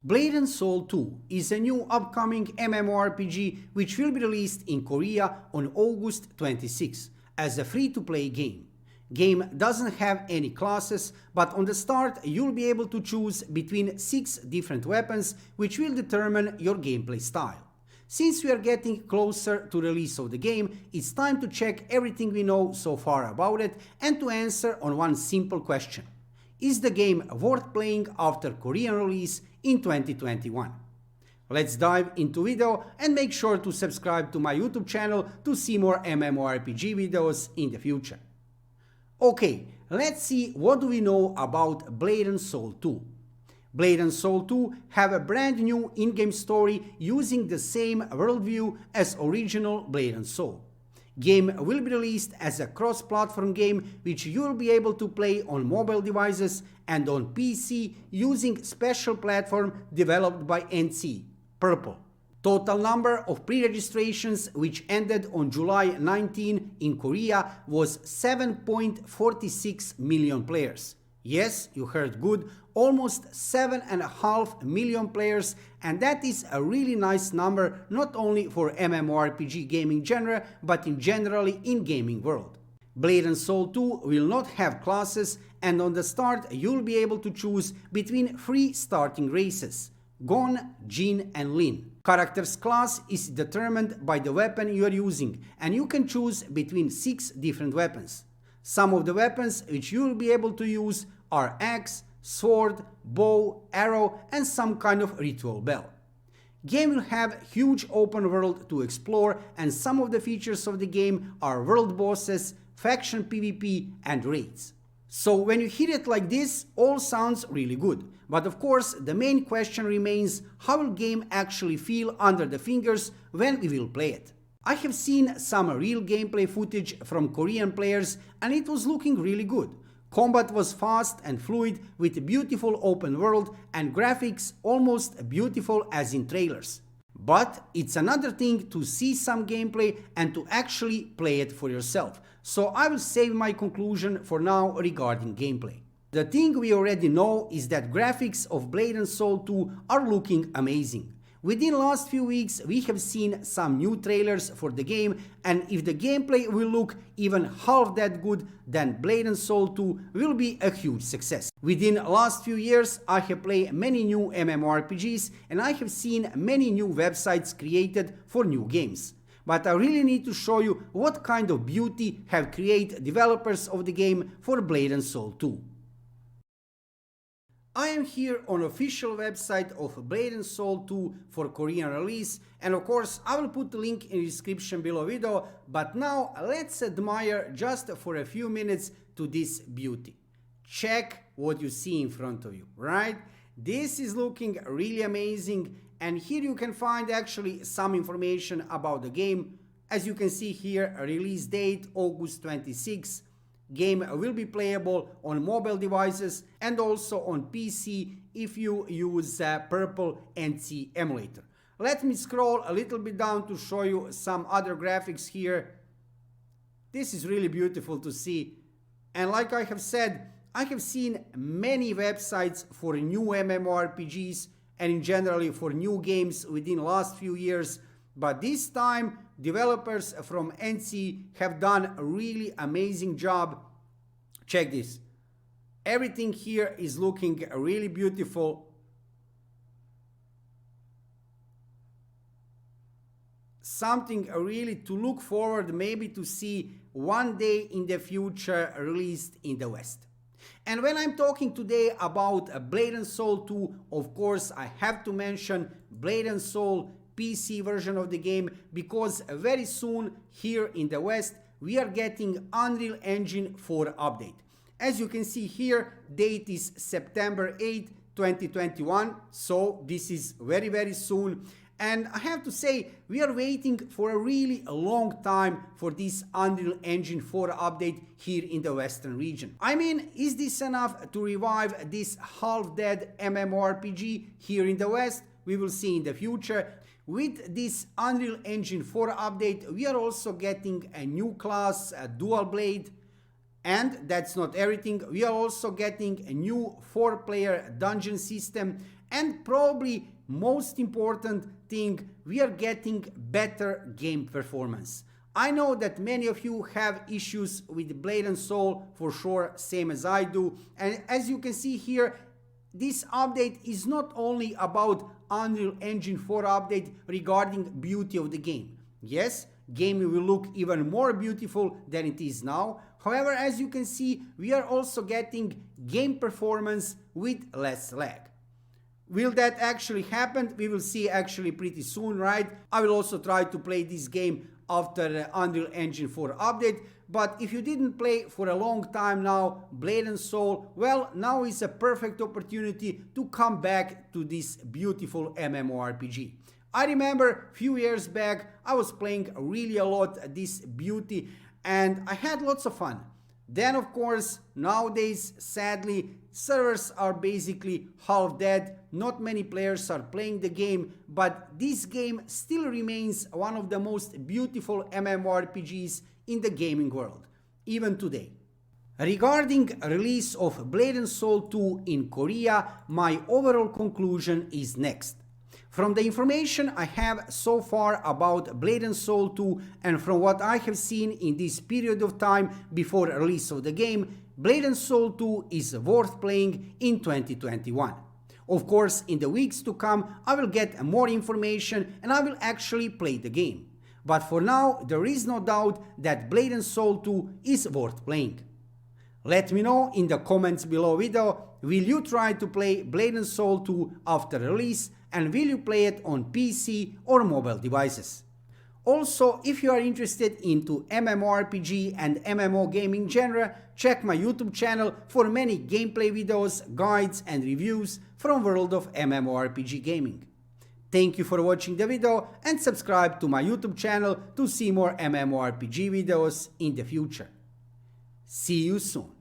Blade and Soul 2 is a new upcoming MMORPG which will be released in Korea on August 26 as a free-to-play game. Game doesn't have any classes, but on the start you'll be able to choose between 6 different weapons which will determine your gameplay style. Since we are getting closer to release of the game, it's time to check everything we know so far about it and to answer on one simple question. Is the game worth playing after Korean release in 2021? Let's dive into video and make sure to subscribe to my YouTube channel to see more MMORPG videos in the future. Okay, let's see what do we know about Blade and Soul 2. Blade and Soul 2 have a brand new in-game story using the same worldview as original Blade and Soul. Game will be released as a cross-platform game which you will be able to play on mobile devices and on PC using special platform developed by NC, Purple. Total number of pre-registrations which ended on July 19 in Korea was 7.46 million players. Yes, you heard good, almost 7.5 million players, and that is a really nice number not only for MMORPG gaming genre, but in generally in gaming world. Blade and Soul 2 will not have classes, and on the start you'll be able to choose between 3 starting races: Gon, Jin and Lin. Character's class is determined by the weapon you are using, and you can choose between 6 different weapons. Some of the weapons which you will be able to use are axe, sword, bow, arrow and some kind of ritual bell. Game will have huge open world to explore, and some of the features of the game are world bosses, faction PvP and raids. So when you hear it like this, all sounds really good. But of course the main question remains, how will game actually feel under the fingers when we will play it? I have seen some real gameplay footage from Korean players and it was looking really good. Combat was fast and fluid with beautiful open world and graphics almost beautiful as in trailers. But it's another thing to see some gameplay and to actually play it for yourself. So I will save my conclusion for now regarding gameplay. The thing we already know is that graphics of Blade and Soul 2 are looking amazing. Within last few weeks we have seen some new trailers for the game, and if the gameplay will look even half that good, then Blade and Soul 2 will be a huge success. Within last few years I have played many new MMORPGs and I have seen many new websites created for new games. But I really need to show you what kind of beauty have created developers of the game for Blade and Soul 2. I am here on official website of Blade and Soul 2 for Korean release, and of course I will put the link in the description below video, but now let's admire just for a few minutes to this beauty. Check what you see in front of you, right? This is looking really amazing, and here you can find actually some information about the game. As you can see here, a release date August 26. Game will be playable on mobile devices and also on PC if you use Purple NC emulator. Let me scroll a little bit down to show you some other graphics here. This is really beautiful to see. And like I have said, I have seen many websites for new MMORPGs and in generally for new games within the last few years. But this time, developers from NC have done a really amazing job. Check this. Everything here is looking really beautiful. Something really to look forward maybe to see one day in the future released in the West. And when I'm talking today about Blade and Soul 2, of course I have to mention Blade and Soul PC version of the game, because very soon here in the West we are getting Unreal Engine 4 update. As you can see here, date is September 8, 2021, so this is very soon. And I have to say, we are waiting for a really long time for this Unreal Engine 4 update here in the Western region. I mean, is this enough to revive this half-dead MMORPG here in the West? We will see in the future. With this Unreal Engine 4 update, we are also getting a new class, a dual blade. And that's not everything. We are also getting a new 4-player dungeon system And probably most important thing, we are getting better game performance. I know that many of you have issues with Blade and Soul, for sure, same as I do. And as you can see here, this update is not only about Unreal Engine 4 update regarding beauty of the game. Yes, game will look even more beautiful than it is now. However, as you can see, we are also getting game performance with less lag. Will that actually happen? We will see actually pretty soon, right? I will also try to play this game after Unreal Engine 4 update. But if you didn't play for a long time now, Blade and Soul, well, now is a perfect opportunity to come back to this beautiful MMORPG. I remember a few years back, I was playing really a lot this beauty and I had lots of fun. Then of course, nowadays, sadly, servers are basically half dead, not many players are playing the game, but this game still remains one of the most beautiful MMORPGs in the gaming world, even today. Regarding release of Blade and Soul 2 in Korea, my overall conclusion is next. From the information I have so far about Blade and Soul 2 and from what I have seen in this period of time before release of the game, Blade and Soul 2 is worth playing in 2021. Of course, in the weeks to come, I will get more information and I will actually play the game. But for now, there is no doubt that Blade and Soul 2 is worth playing. Let me know in the comments below video, will you try to play Blade and Soul 2 after release, and will you play it on PC or mobile devices? Also, if you are interested into MMORPG and MMO gaming genre, check my YouTube channel for many gameplay videos, guides and reviews from world of MMORPG gaming. Thank you for watching the video and subscribe to my YouTube channel to see more MMORPG videos in the future. See you soon.